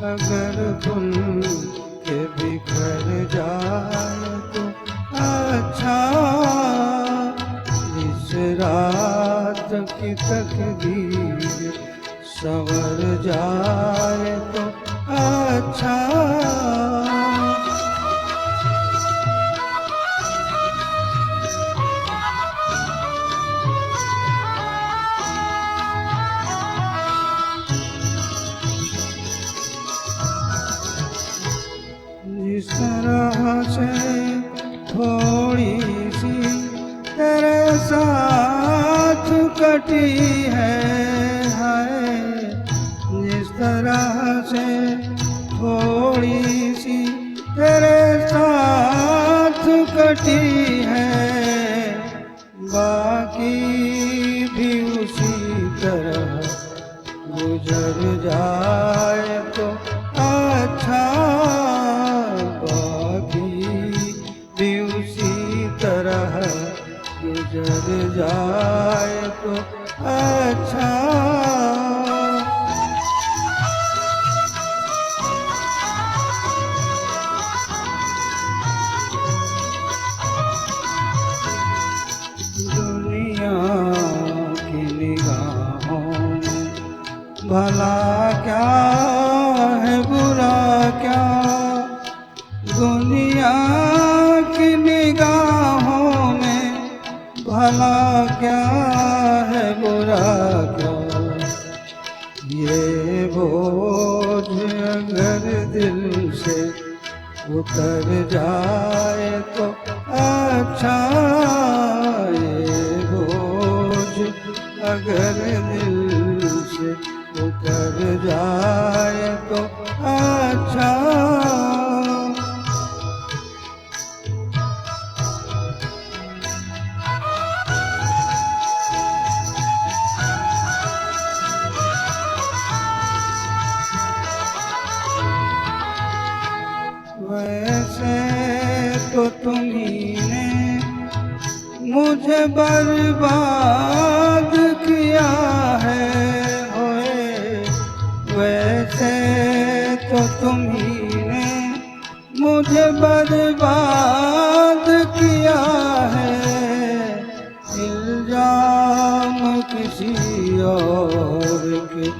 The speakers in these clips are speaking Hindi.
अगर खुल के बिखर जाए तो अच्छा। इस रात की तकदीर संवर जाए तो अच्छा। जिस तरह से थोड़ी सी तेरे साथ कटी है, जिस तरह से थोड़ी सी तेरे साथ कटी है, बाकी भी उसी तरह गुजर जाए तो अच्छा। तरह गुजर जाए तो अच्छा। दुनिया की निगाहों में भला क्या है बुरा क्या, दुनिया की निगाहों में भला क्या है बुरा क्या। ये बोझ अगर दिल से उतर जाए तो अच्छा। ये बोझ अगर दिल से उतर जाए तो अच्छा। वैसे तो तुम्ही ने मुझे बर्बाद किया है, होए वैसे तो तुम्ही ने मुझे बर्बाद किया है। इल्जाम किसी और के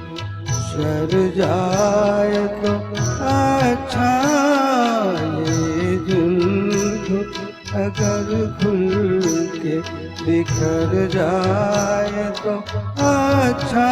सर जाए तो अच्छा। अगर खुल के बिखर जाए तो अच्छा।